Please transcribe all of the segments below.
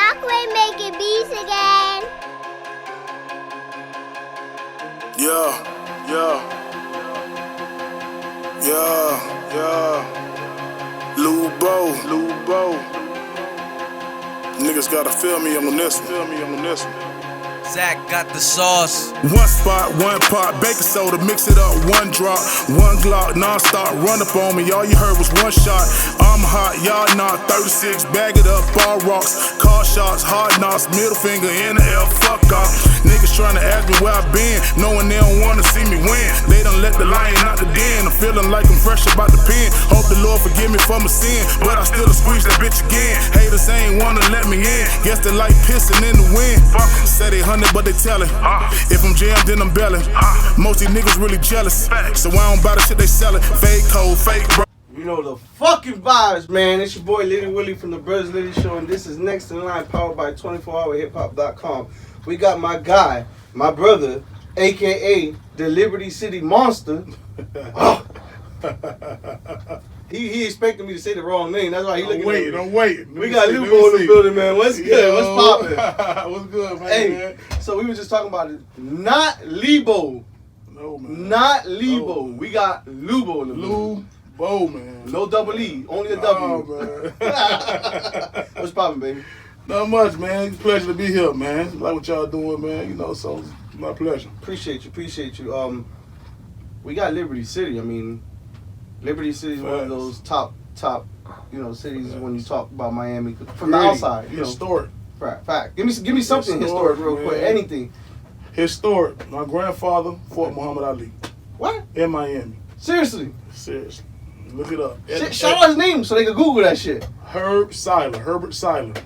Shockwave making beats again. Lewbo. Niggas gotta feel me on this one. Zach got the sauce. One spot, one pot, baking soda, mix it up, one drop, one Glock, non-stop, run up on me, all you heard was one shot. I'm hot, y'all not, 36, bag it up, ball rocks, car shots, hard knocks, middle finger in the air, fuck off. Niggas tryna ask me where I been, knowing they don't wanna see me win. They done let the lion out the den, I'm feeling like I'm fresh about the pen. Hope the Lord forgive me for my sin, but I still squeeze that bitch again. Haters ain't wanna let me in, guess they like pissing in the wind. Say they but they tellin'. If I'm jammed, then I'm bellin'. Most these niggas really jealous, so I don't buy the shit they sellin'. Fake code, fake bro. You know the fucking vibes, man. It's your boy Litty Willie from the Brothers Litty Show, and this is Next in Line, powered by 24hourhiphop.com. We got my guy, my brother, aka the Liberty City Monster. He expected me to say the wrong name. That's why he looking at me. I'm waiting. We got Lewbo in the building, man. What's good? What's poppin'? What's good, man? Hey, so we were just talking about it. Not Lewbo. No, man. Not Lewbo. No. We got Lewbo in the building. Lewbo, man. No double E, only a W. Man. What's poppin', baby? Not much, man. It's a pleasure to be here, man. Like what y'all doing, man. You know, so it's my pleasure. Appreciate you. We got Liberty City. I mean, Liberty City is one of those top, cities when you talk about Miami from the outside. You historic. Know. Fact. Give me something historic real quick. Anything. Historic. My grandfather fought Muhammad Ali. What? In Miami. Seriously. Look it up. Shout out his name so they can Google that shit. Herbert Seiler.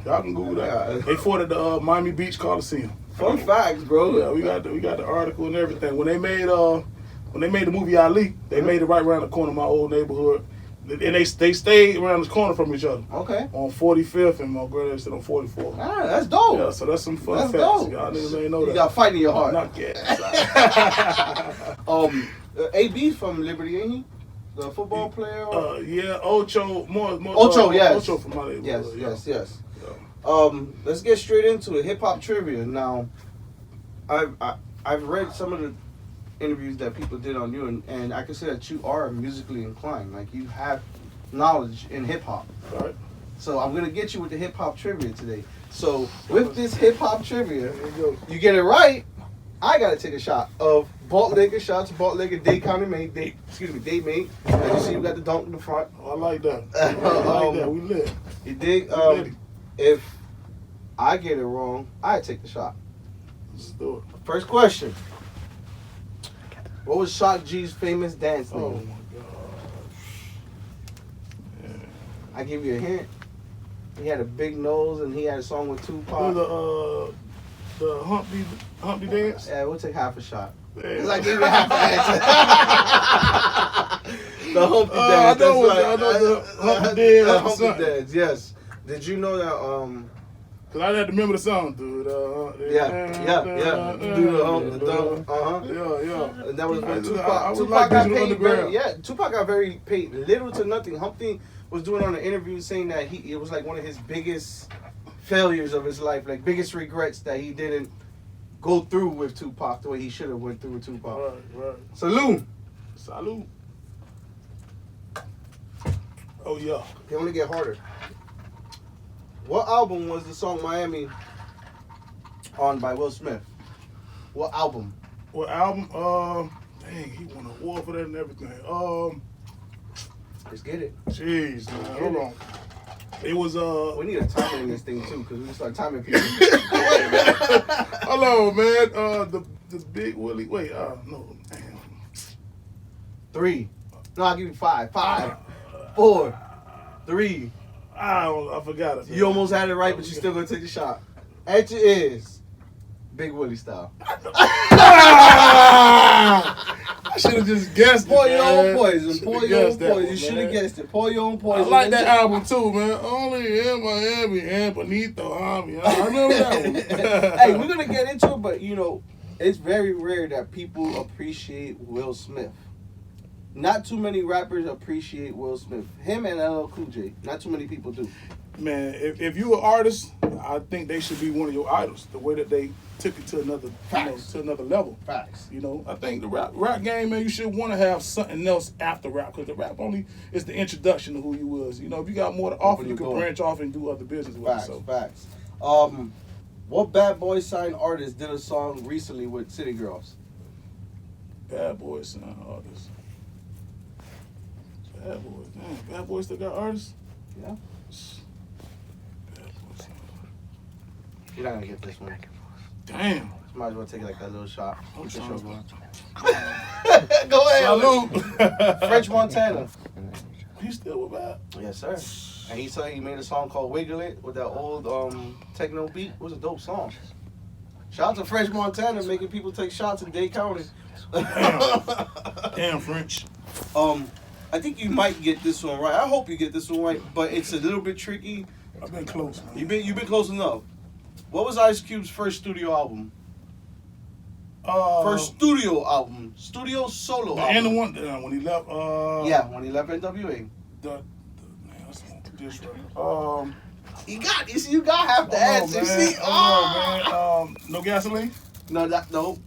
Y'all can Google that. Yeah. They fought at the Miami Beach Coliseum. Fun facts, bro. Yeah, we got the article and everything. When they made the movie Ali, they made it right around the corner of my old neighborhood. And they stayed around the corner from each other. Okay. On 45th and my granddad said on 44th. Ah, that's dope. Yeah, so that's some fun that's facts. Dope. Y'all niggas ain't know that. You got fight in your heart. Not yet. AB's from Liberty, ain't he? The football player? Yeah, Ocho. Ocho, yes. Ocho from my neighborhood. Yes. Yeah. Let's get straight into it. Hip hop trivia. Now, I've read some of the interviews that people did on you, and I can say that you are musically inclined. Like, you have knowledge in hip hop. Right. So I'm gonna get you with the hip hop trivia today. So with this hip hop trivia, you get it right, I gotta take a shot of bootlegger shots, bootlegger Dade County made, Dade made. As you see, you got the dunk in the front. I like that. I like that. We lit. You dig? If I get it wrong, I take the shot. Let's do it. First question. What was Shock G's famous dance name? Oh my God. Yeah. I give you a hint. He had a big nose and he had a song with Tupac. The Humpty dance? Yeah, we'll take half a shot. Damn. I gave you half an answer. The Humpty dance. I know the Humpty dance. The Humpty dance, yes. Did you know that, Cause I had to remember the song, dude. Yeah. Do the Humpty dance. Yeah. And that was when Tupac. I was Tupac like got Digital paid Underground. Tupac got paid little to nothing. Humpty was doing on an interview saying that it was like one of his biggest failures of his life, like biggest regrets that he didn't go through with Tupac the way he should have went through with Tupac. Right. Salute. Oh yeah. They only get harder. What album was the song Miami on by Will Smith? What album? What album? Dang, he won an award for that and everything. Let's get it. Jeez, man. Hold on. It was We need a timer in this thing too, because we can start timing people. Hello, man. The Big Willie. Wait, no, damn. 3. No, I'll give you 5. 5, 4, 3. I forgot it. Man. You almost had it right, but you still gonna take the shot. Answer is Big Willie style. I should have just guessed Pour it. your own poison. Should've Pour your own guessed that poison. one, You should have man. guessed it. Pour your own I poison. like that album too, man. Only in Miami and Benito Army. I remember that one. Hey, we're gonna get into it, but it's very rare that people appreciate Will Smith. Not too many rappers appreciate Will Smith. Him and LL Cool J. Not too many people do. Man, if you an artist, I think they should be one of your idols. The way that they took it to another, to another level. Facts. You know, I think the rap game, man, you should want to have something else after rap, because the rap only is the introduction to who you was. You know, if you got more to offer, you can branch off and do other business with Facts, it. So. Facts. What Bad Boy signed artist did a song recently with City Girls? Bad Boy signed artists. Bad Boys, damn. Bad Boy still got artists? Yeah. Bad Boy signed artists. You're not gonna get this one. Damn. Might as well take like a little shot. I'm Get the trying show to- going. Go ahead. Salute. French Montana. He still with Bad? Yes, sir. And he said he made a song called Wiggle It with that old techno beat. It was a dope song. Shout out to French Montana making people take shots in Dade County. Damn, French. I think you might get this one right. I hope you get this one right, but it's a little bit tricky. I've been close, man. You've been close enough. What was Ice Cube's first studio album? First studio album, studio solo album. And the one when he left. Yeah, when he left NWA. Man, that's this right. You got have to answer. Man. See, Man. No gasoline. No.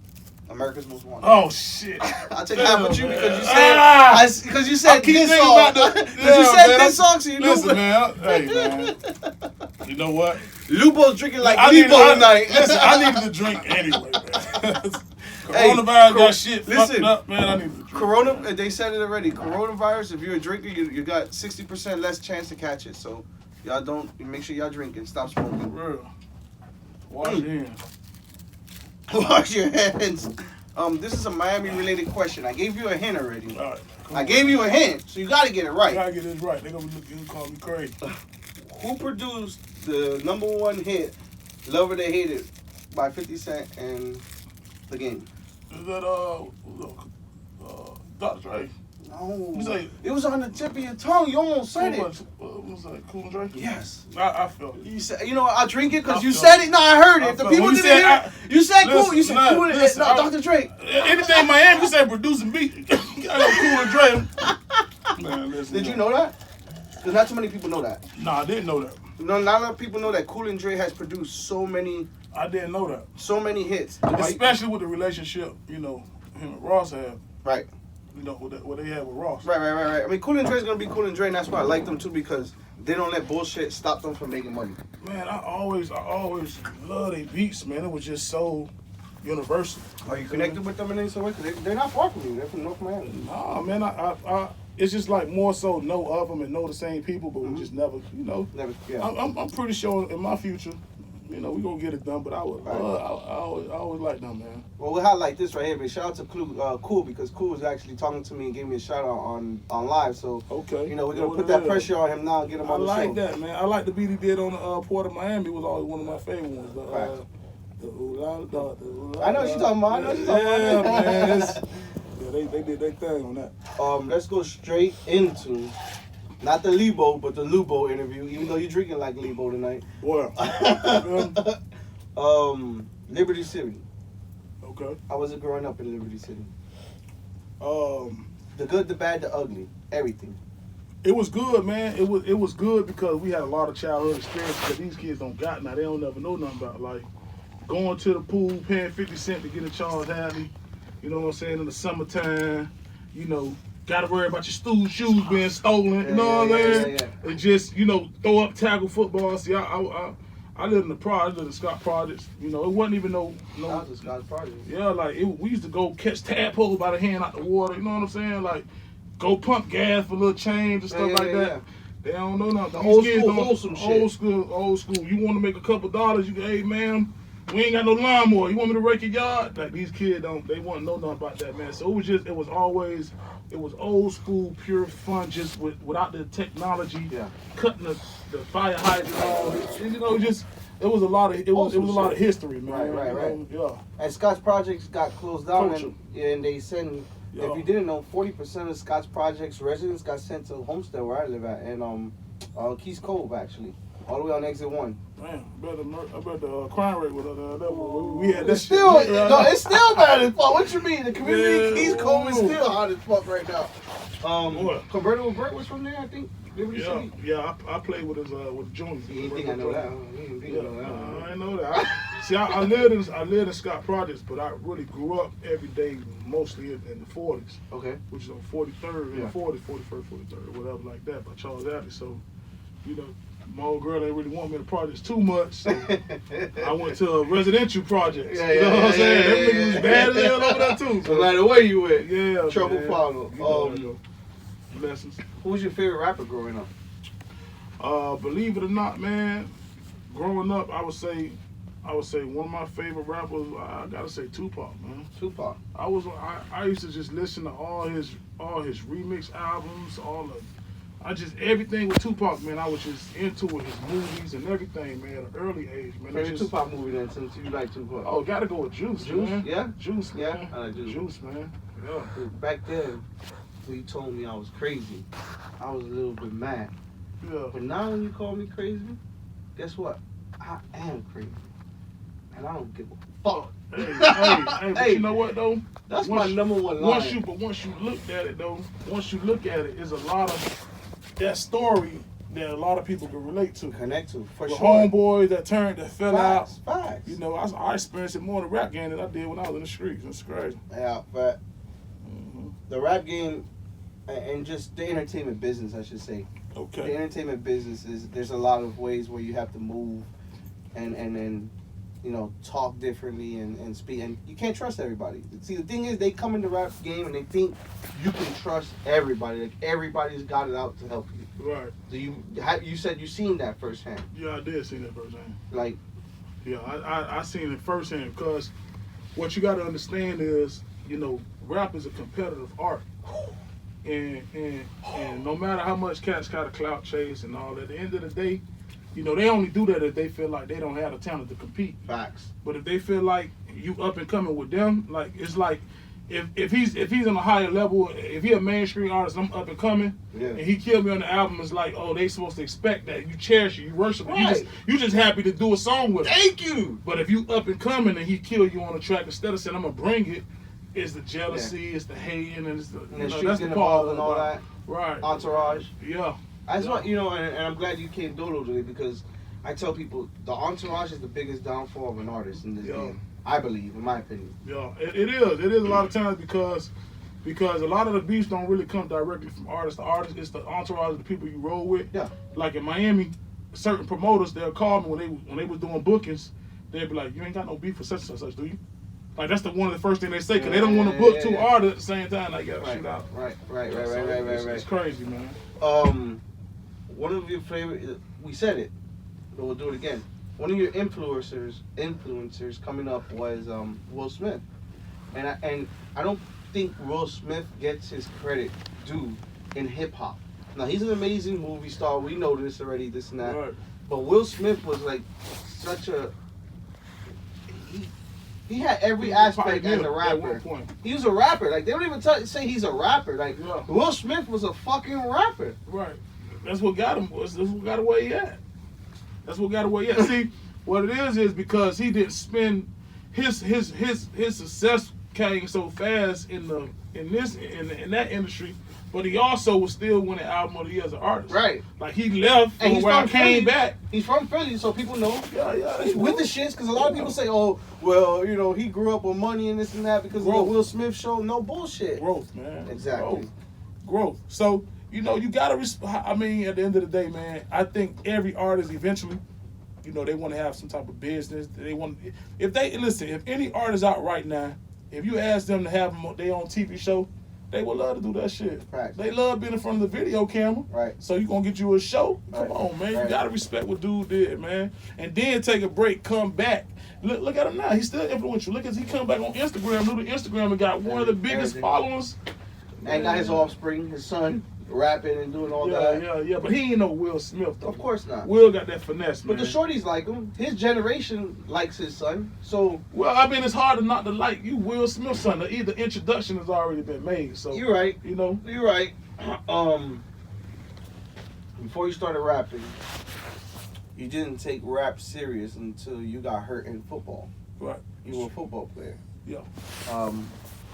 America's Most Wanted. Oh shit! I'll take half with you because you said keep this thinking song. about Because you said this song, so you know. Listen, man. Hey, man. You know what? Lewbo's drinking like Lewbo tonight. Listen, I needed to drink anyway, man. Coronavirus got shit fucked up, man. I need to drink. They said it already. Coronavirus, if you're a drinker, you got 60% less chance to catch it. So y'all don't, make sure y'all drinking. Stop smoking. For real. Wash your hands. Wash your hands. This is a Miami-related question. I gave you a hint already. All right, I gave you a hint, so you got to get it right. You gotta get this right. They're gonna call me crazy. Who produced the #1 hit, "Love It or Hate It" by 50 Cent and The Game? Is that Dr. Dre? No. Say, it was on the tip of your tongue. You almost said it. Was that Cool and Dre? Yes. I felt it. You said, I drink it because you said it. No, I heard it. If the people didn't hear it, you said cool. You said cool. No, Dr. Dre. Anything Miami, you say producing beat. I know Cool and Dre. Man, listen. Did you know that? Because not too many people know that. No, I didn't know that. No, not a lot of people know that Cool and Dre has produced so many. I didn't know that. So many hits. Especially with the relationship, him and Ross have. Right. What they have with Ross. Right. I mean, Cool and Dre's gonna be Cool and Dre, and that's why I like them too, because they don't let bullshit stop them from making money. Man, I always love their beats, man. It was just so universal. Are you connected with them in any sort of way? They're not far from you. They're from North Miami. Nah, man, I it's just like more so know of them and know the same people, but we just never, Never. Yeah. I'm pretty sure in my future, we gonna get it done. But I always like them, man. Well, we'll highlight this right here, but shout out to Cool, because Cool was actually talking to me and gave me a shout out on live. So okay, we're gonna put that pressure on him now and get him on the show. I like that, man. I like the beat he did on the Port of Miami. Was always one of my favorite ones. I know what you're talking about. Yeah, man. They did their thing on that. Let's go straight into not the Lewbo, but the Lewbo interview. Even though you're drinking like Lewbo tonight. Well, Liberty City. Okay. How was it growing up in Liberty City? The good, the bad, the ugly, everything. It was good, man. It was good because we had a lot of childhood experiences that these kids don't got now. They don't never know nothing about, like going to the pool, paying 50 cents to get a Charles Hadley. You know what I'm saying? In the summertime, gotta worry about your shoes being stolen. You know what I'm saying? Yeah. And just throw up tackle football. See, I lived in the project, I lived in the Scott Projects. It wasn't even no. That was the Scott Projects. Yeah, like we used to go catch tadpoles by the hand out the water. You know what I'm saying? Like go pump gas for little change and stuff like that. They don't know nothing. Old school. You want to make a couple dollars? You go, hey man, we ain't got no lawnmower. You want me to rake your yard? Like these kids they want to know nothing about that, man. So it was old school, pure fun, just without the technology, cutting the fire hydrant off. It was a lot of history, man. Right. Yeah. And Scott's Projects got closed down, and they send. Yeah. If you didn't know, 40% of Scott's Projects residents got sent to Homestead, where I live at, and Keys Cove actually. all the way on exit 1. Man, I bet the crime rate was we had that It's still, shit. no, it's still bad as fuck. What you mean? The community Yeah, East Coast is ooh. still hot as fuck right now. What? Convertible Burt was from there, I think. Liberty City. Yeah, I played with his with Jones. You didn't think I know that? You didn't think I know that? I didn't know that. I lived in Scott Projects, but I really grew up every day mostly in the 40s. Okay. Which is on 43rd, Yeah. 40s, 41st, 43rd, whatever like that by Charles Alley. So, you know, my old girl didn't really want me in the projects too much. So I went to a residential projects. Yeah, you know what I'm saying? yeah, Them niggas was bad as hell over there too. No matter where you went. Yeah. Trouble man. follow. You know how it go. Lessons. Who was your favorite rapper growing up? Believe it or not, man, growing up, I would say one of my favorite rappers. I gotta say Tupac, man. Tupac. I used to just listen to all his remix albums, everything with Tupac, man. I was just into it, his movies and everything, man. At an early age, man. Favorite Tupac movie then, since you like Tupac? Oh, gotta go with Juice, man. Yeah? Juice, man. Yeah, I like Juice. Juice, man. Yeah. Back then, when you told me I was crazy, I was a little bit mad. Yeah. But now when you call me crazy, guess what? I am crazy. And I don't give a fuck. Hey, but you know what though? That's my number one line. Once you look at it though, there's a lot of that story that a lot of people can relate to. Connect to, for the sure. homeboys that fell out. Facts. You know, I experienced it more in the rap game than I did when I was in the streets. It's crazy. Yeah, but the rap game and just the entertainment business, I should say. Okay. The entertainment business there's a lot of ways where you have to move and you know, talk differently and speak, and you can't trust everybody. See, the thing is, they come in the rap game and they think you can trust everybody. Like everybody's got it out to help you. Right. So you said you seen that firsthand. Yeah, I did see that firsthand. Like, yeah, I seen it firsthand because what you got to understand is, you know, rap is a competitive art. And no matter how much cats got a clout chase and all that, at the end of the day, you know, they only do that if they feel like they don't have the talent to compete. facts. But if they feel like you up and coming with them, like it's like if he's on a higher level, if he a mainstream artist, I'm up and coming, and he killed me on the album, it's like, oh, they supposed to expect that. You cherish it, you worship it. Right. You just happy to do a song with him. Thank you. But if you up and coming and he kill you on the track, instead of saying I'm gonna bring it, it's the jealousy, it's the hating, and it's the, And the you know, streets that's the getting part involved and all that. Right. Entourage. Yeah. That's what, you know, and I'm glad you came dolo today, because I tell people the entourage is the biggest downfall of an artist in this game. I believe, in my opinion. Yeah, it is. It is a lot of times because a lot of the beefs don't really come directly from artist to artist. It's the entourage of the people you roll with. Yeah. Like in Miami, certain promoters, they'll call me when they was doing bookings. They'd be like, "You ain't got no beef with such and such, do you?" Like that's one of the first things they say, because they don't want to book two artists at the same time. Like, yeah, shoot out. Right. It's crazy, man. One of your favorite, we said it, but we'll do it again. One of your influencers coming up was Will Smith, and I don't think Will Smith gets his credit due in hip hop. Now he's an amazing movie star. We know this already, this and that. Right. But Will Smith was like such a he had every aspect as a rapper. He was a rapper. Like they don't even say he's a rapper. Like Will Smith was a fucking rapper. Right. That's what got him. That's what got where he at. That's what got away. Yeah. See, what it is because he didn't spend his success came so fast in that industry, but he also was still winning album of the year as an artist. Right. Like he left and he came back. He's from Philly, so people know. Yeah. He's with the shits, because a lot of people say, oh, well, you know, he grew up with money and this and that because of the Will Smith show. No bullshit. Growth, man. Exactly. Growth. So, you know, you gotta I mean, at the end of the day, man, I think every artist eventually, you know, they want to have some type of business. They want, if any artist out right now, if you ask them to have their own TV show, they would love to do that shit. Right. They love being in front of the video camera. Right. So you gonna get you a show? Come Right. on, man. Right. You gotta respect what dude did, man. And then take a break, come back. Look at him now. He's still influential. Look as he come back on Instagram, new to Instagram, and got one of the biggest followers. And got his offspring, his son, rapping and doing all that. Yeah. But he ain't no Will Smith, though. Of course not. Will got that finesse, man. But the shorties like him. His generation likes his son. So well, I mean, it's hard to not to like you, Will Smith, son. The introduction has already been made. So you're right. You know, you're right. Before you started rapping, you didn't take rap serious until you got hurt in football. Right. You were a football player. Yeah.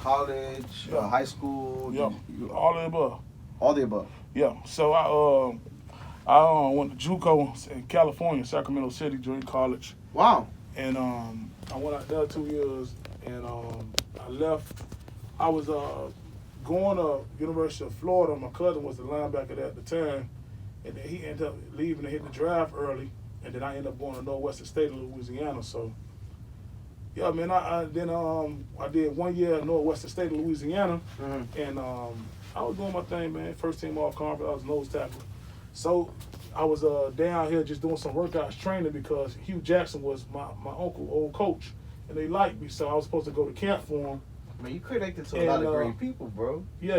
College, Yeah. high school. Yeah. All of the above. All the above. Yeah. So I went to JUCO in California, Sacramento City, Junior College. Wow. And I went out there 2 years, and I left. I was going to University of Florida. My cousin was the linebacker there at the time, and then he ended up leaving and hit the draft early, and then I ended up going to Northwestern State of Louisiana. So, yeah, man, I did 1 year at Northwestern State of Louisiana, and I was doing my thing, man. First team all conference. I was nose tackle. So I was down here just doing some workouts training because Hugh Jackson was my uncle, old coach, and they liked me, so I was supposed to go to camp for him. Man, you connected to a lot of great people, bro. Yeah.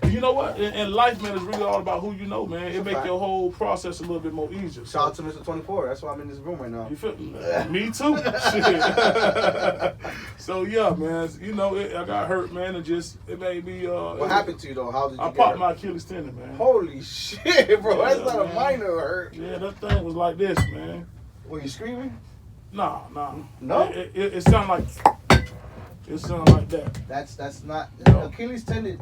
You know what? In life, man, it's really all about who you know, man. It makes your whole process a little bit more easier. Shout out to Mr. 24. That's why I'm in this room right now. You feel me? Too. Shit. So yeah, man. You know, I got hurt, man, and it made me. What happened to you though? How did you I get popped hurt? my Achilles tendon, man. Holy shit, bro! Yeah, That's not man. a minor hurt. Yeah, that thing was like this, man. Were you screaming? Nah. No? It sounded like. It sounded like that. That's not No. Achilles tendon.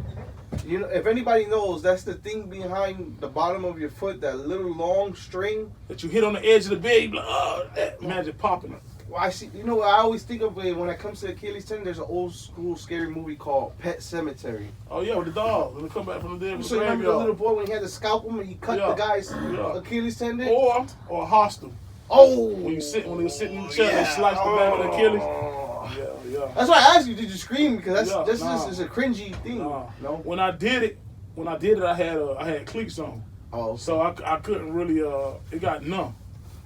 You know, if anybody knows, that's the thing behind the bottom of your foot, that little long string. That you hit on the edge of the bed, you be like, oh, that magic popping it. Well, I see. You know, I always think of it when it comes to Achilles tendon. There's an old school scary movie called Pet Cemetery. Oh yeah, with the dog. When they come back from the dead. So you remember the little boy when he had to scalp him and he cut the guy's Achilles tendon? Or hostile. Oh, When he was sitting in the chair, they sliced the back of the Achilles. Yeah. That's why I asked you, did you scream? Because this nah. is a cringy thing. Nah. No. When I did it, I had cleats on. Oh, So I couldn't really. It got numb.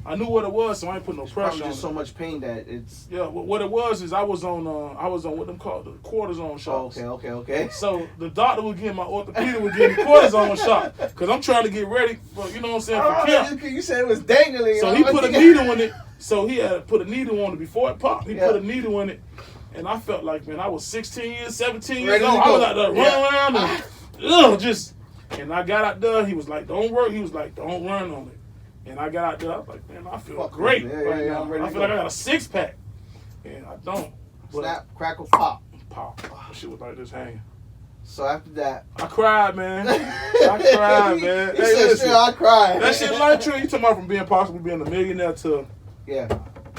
I knew what it was, so I ain't put no pressure probably on just it. so much pain that it's. Yeah, what it was is I was on what them called the cortisone shots. Oh, okay. So the doctor would give my orthopedic would give me cortisone shot because I'm trying to get ready for you know what I'm saying for camp. You said it was dangling. So he put a needle in it. So he had to put a needle on it before it popped. He put a needle in it, and I felt like, man, I was 16 years, 17 years old. I was out there running around and and I got out there. He was like, don't work. He was like, don't run on it. And I got out there. I was like, man, I feel great right now. I feel like I got a 6-pack, and I don't. But snap, crackle, pop. That shit was like this hanging. So after that, I cried, man. I cried, man. He said, listen, I cried. that shit like true. You talking about from being possible being a millionaire to Yeah.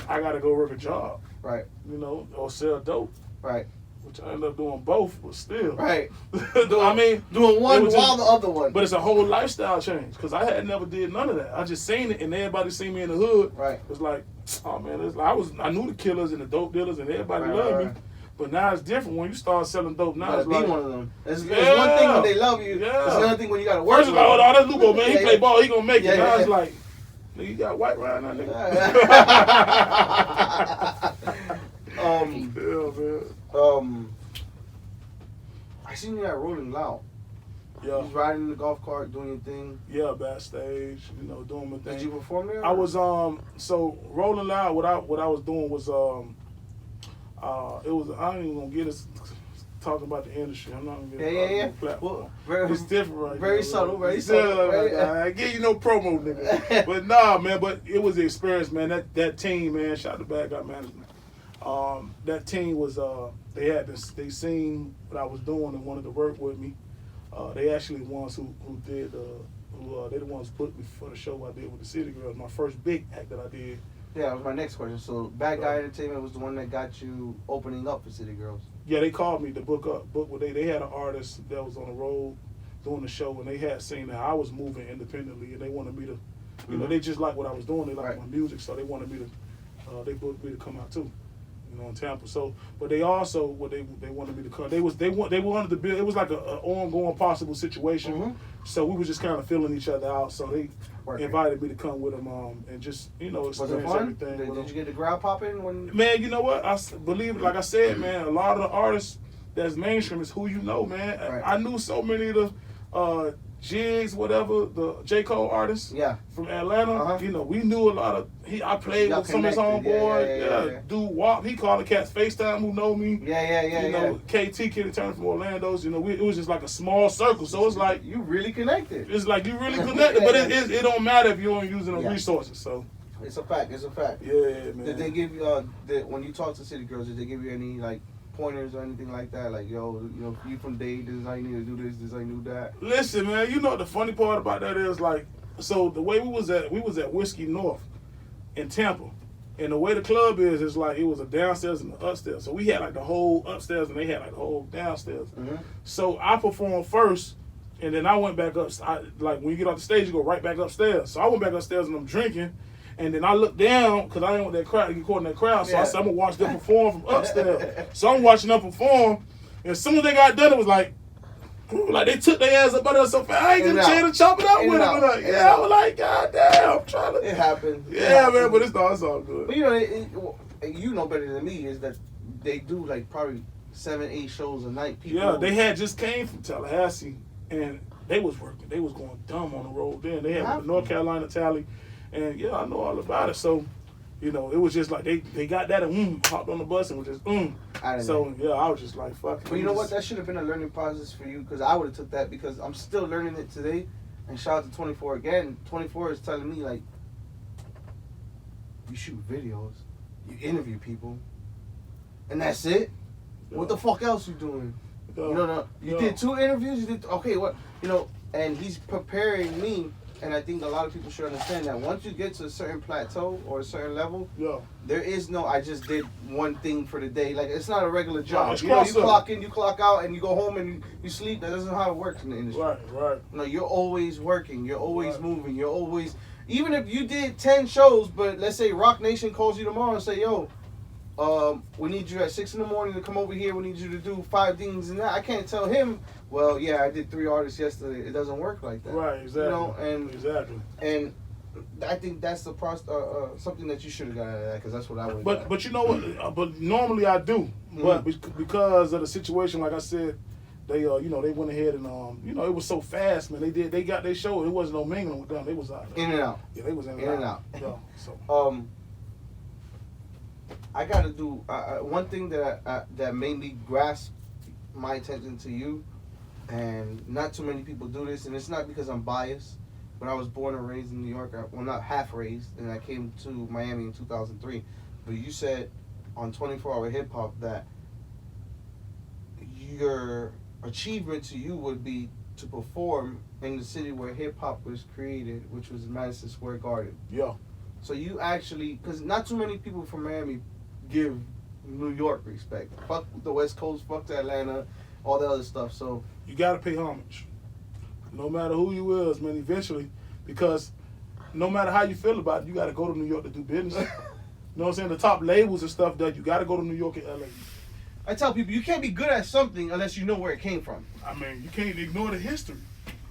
I gotta go work a job, Right. you know, or sell dope, Right. which I ended up doing both, but still. Right. I mean, Doing one it was while just- the other one. but it's a whole lifestyle change because I had never did none of that. I just seen it, and everybody seen me in the hood. Right. It was like, oh man, it's like, I knew the killers and the dope dealers, and everybody Right, loved right, me. But now it's different when you start selling dope. You Now gotta it's be like, one of them. It's one thing when they love you. Yeah. It's another thing when you gotta work. first it's like, oh, no, that's Lewbo, man. He play ball, he gonna make Yeah, it. Now yeah. it's like, nigga, you got white right now, nigga. Yeah, man. I seen you at Rolling Loud. You Yeah, was riding in the golf cart, doing your thing. yeah, backstage, you know, doing my thing. Did you perform there? I was so Rolling Loud. What I was doing was it was I ain't even gonna get us talking about the industry. I'm not gonna get Yeah. platform. Well, It's different right very now, subtle, man. very It's subtle, different. right? I give you no promo, nigga. But nah, man. But it was the experience, man. That team, man. Shout out to Bad Guy Management. That team was they seen what I was doing and wanted to work with me. They actually the ones who did they the ones who put me for the show I did with the City Girls. My first big act that I did. Yeah, that was my next question. So, Bad Guy Entertainment was the one that got you opening up for City Girls. Yeah, they called me to book what they had an artist that was on the road doing the show, and they had seen that I was moving independently, and they wanted me to, you know, they just like what I was doing. They liked my music, so they wanted me to, they booked me to come out too, you know, in Tampa. So, but they also they wanted me to come. They wanted to build. It was like a ongoing possible situation. So we was just kind of filling each other out. So they invited me to come with them and just Was it experience fun? everything. with Did them. you get the crowd popping when? Man, you know what? I believe it. Like I said, man, a lot of the artists that's mainstream is who you know, man. Right. I knew so many of the Jigs, whatever, the J. Cole artist from Atlanta, you know, we knew a lot of, I played with some of his homeboys. Yeah. Dude walk, he called the cats FaceTime who know me. You know, KT Kid Turner from Orlando's, you know, it was just like a small circle. So it's like. You really connected. It's like you really connected, but it don't matter if you ain't using the resources, so. It's a fact, Yeah, man. Did they give you, when you talk to City Girls, did they give you any, like, pointers or anything like that? Like, yo, you know, you from Dade, this is how you need to do this is how you do that. Listen, man, you know what the funny part about that is, like, so the way we was at Whiskey North in Tampa, and the way the club is like it was a downstairs and an upstairs. So we had like the whole upstairs and they had like the whole downstairs. Mm-hmm. So I performed first, and then I went back up. Like when you get off the stage, you go right back upstairs. So I went back upstairs and I'm drinking. And then I looked down because I didn't want that crowd to get caught in that crowd. So I said, I'm going to watch them perform from upstairs. So I'm watching them perform. And as soon as they got done, it was like they took their ass up under us so fast. I ain't get a chance to chop it up with them. I was like, God damn. I'm trying to. It happened. Yeah, man, but it's all good. But you know, you know better than me is that they do like probably 7-8 shows a night. People they had just came from Tallahassee and they was working. They was going dumb on the road then. They had the North Carolina Tally. And I know all about it. So, you know, it was just like they got that and hopped on the bus and was just So I was just like, fuck it. But you know what? That should have been a learning process for you because I would have took that because I'm still learning it today. And shout out to 24 again. 24 is telling me like, you shoot videos, you interview people, and that's it. Yeah. What the fuck else you doing? Yeah. You did 2 interviews. You did what? You know, and he's preparing me. And I think a lot of people should understand that once you get to a certain plateau or a certain level, there is no, I just did one thing for the day. Like, it's not a regular job. You know, you clock in, you clock out, and you go home and you sleep. That isn't how it works in the industry. Right. No, you're always working. You're always moving. You're always, even if you did 10 shows, but let's say Rock Nation calls you tomorrow and say, yo, we need you at 6 in the morning to come over here. We need you to do 5 things and that. I can't tell him, well, yeah, I did 3 artists yesterday. It doesn't work like that. Right, exactly. You know, and I think that's the something that you should have got out of that because that's what I would. But you know what? But normally I do. Mm-hmm. But because of the situation, like I said, they they went ahead and it was so fast, man. They got their show. It wasn't no mingling with them. They was out there. In and out. Yeah, they was in and out. Yeah, so I got to do one thing that made me grasp my attention to you, and not too many people do this, and it's not because I'm biased, but I was born and raised in New York. Well, not half raised, and I came to Miami in 2003. But you said on 24 Hour Hip Hop that your achievement to you would be to perform in the city where hip hop was created, which was Madison Square Garden. Yeah. So you actually, because not too many people from Miami give New York respect. Fuck the West Coast, fuck the Atlanta, all the other stuff. So you gotta pay homage, no matter who you is, man. Eventually, because no matter how you feel about it, you gotta go to New York to do business. You know what I'm saying? The top labels and stuff that you gotta go to New York and LA. I tell people you can't be good at something unless you know where it came from. I mean, you can't ignore the history.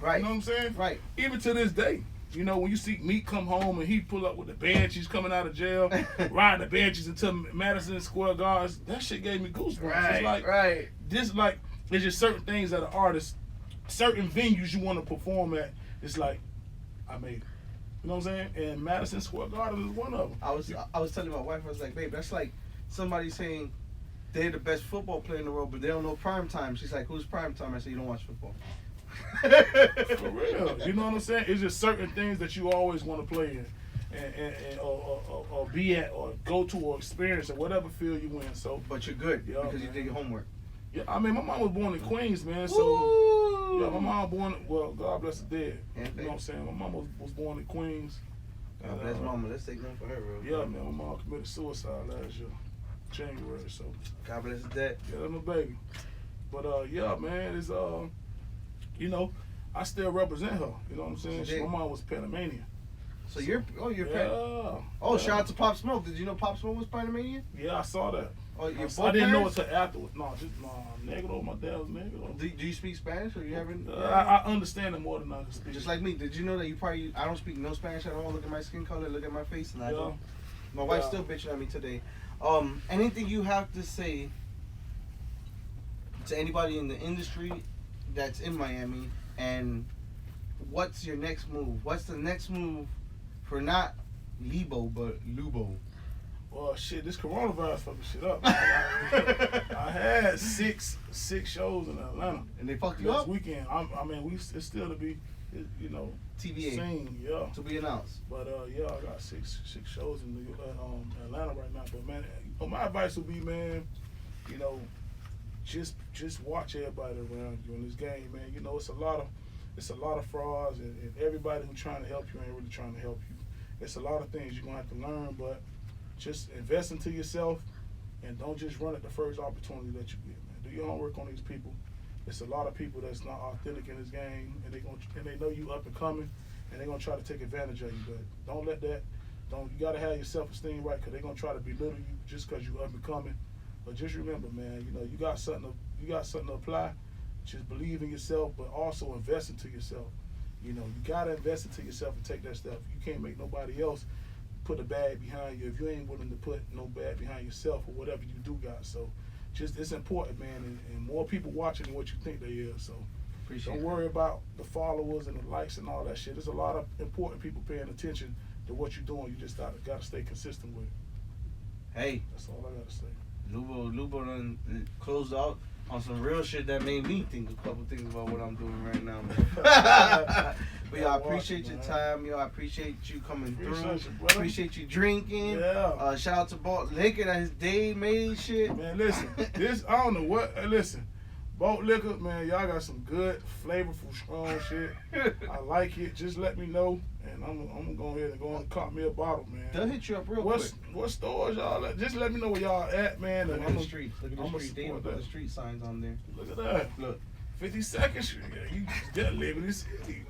Right. You know what I'm saying? Right. Even to this day. You know, when you see Meek come home and he pull up with the Banshees coming out of jail, riding the Banshees into Madison Square Garden, that shit gave me goosebumps. Right, it's just certain things that an artist, certain venues you want to perform at, it's like, I made it. You know what I'm saying? And Madison Square Garden is one of them. I was telling my wife, I was like, babe, that's like somebody saying they're the best football player in the world, but they don't know prime time. She's like, who's prime time? I said, you don't watch football. For real, you know what I'm saying? It's just certain things that you always want to play in, or be at, or go to, or experience, or whatever field you in. So, but you're good because you did your homework. Yeah, I mean, my mom was born in Queens, man. So, yeah, my mom born. Well, God bless the dead. Yeah, you know what I'm saying? My mom was born in Queens. God bless mama. Let's take one for her, real quick. Yeah, man. My mom committed suicide last year, January. So, God bless the dead. Yeah, that's my baby. But yeah, man, it's you know, I still represent her. You know what I'm saying? My mom was Panamanian. So you're shout out to Pop Smoke. Did you know Pop Smoke was Panamanian? Yeah, I saw that. Oh, I didn't know it until afterwards. No, just negro. My dad was negro. Do you speak Spanish or you haven't? I understand it more than I can speak. Just like me. Did you know that I don't speak no Spanish at all? Look at my skin color, look at my face, and I don't. My wife's still bitching at me today. Anything you have to say to anybody in the industry that's in Miami and what's your next move? What's the next move for not Lewbo but Lewbo? Well, shit, this coronavirus fucking shit up. I had six shows in Atlanta, and they fucked you this up. weekend. I mean, it's still to be, you know, TBA. Seen, yeah, to be announced. But yeah, I got six shows in Atlanta right now. But man, my advice would be, man, you know, just watch everybody around you in this game, man. You know, it's a lot of frauds, and everybody who's trying to help you ain't really trying to help you. It's a lot of things you're gonna have to learn, but just invest into yourself and don't just run at the first opportunity that you get, man. Do your homework on these people. It's a lot of people that's not authentic in this game, and they know you up and coming, and they're gonna try to take advantage of you. But don't let that. You gotta have your self-esteem right, because they're gonna try to belittle you just because you up and coming. But just remember, man, you know, you got something to apply. Just believe in yourself, but also invest into yourself. You know, you gotta invest into yourself and take that step. You can't make nobody else put a bag behind you if you ain't willing to put no bag behind yourself or whatever you do got. So just, it's important, man, and more people watching than what you think they is. So don't worry about the followers and the likes and all that shit. There's a lot of important people paying attention to what you're doing. You just gotta stay consistent with it. Hey, that's all I gotta say. Lewbo done closed out on some real shit that made me think a couple things about what I'm doing right now, man. But yo, I appreciate your time, yo. I appreciate you coming through. Appreciate you drinking. Yeah. Shout out to Bolt Liquor, that his day made shit. Man, listen, I don't know what. Listen, Bolt Liquor, man, y'all got some good, flavorful, strong shit. I like it. Just let me know, and I'm gonna go ahead and go and cop me a bottle, man. They'll hit you up real quick. What stores y'all at? Just let me know where y'all at, man. Look at the street. Look at the street. They Put put the street signs on there. Look at that. Look. 52nd Street. Yeah, you just live in the city.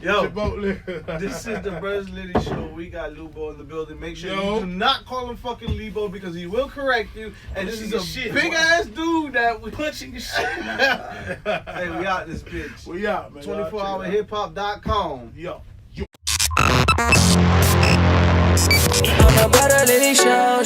Yo, Boat Liquor. This is the Brothers Liddy Show. We got Lewbo in the building. Make sure you do not call him fucking Lewbo, because he will correct you. And this is a big ass dude that we punching your shit. Hey, we out this bitch. We out, man. 24hourhiphop.com. Yo. On the Brother Liddy Show.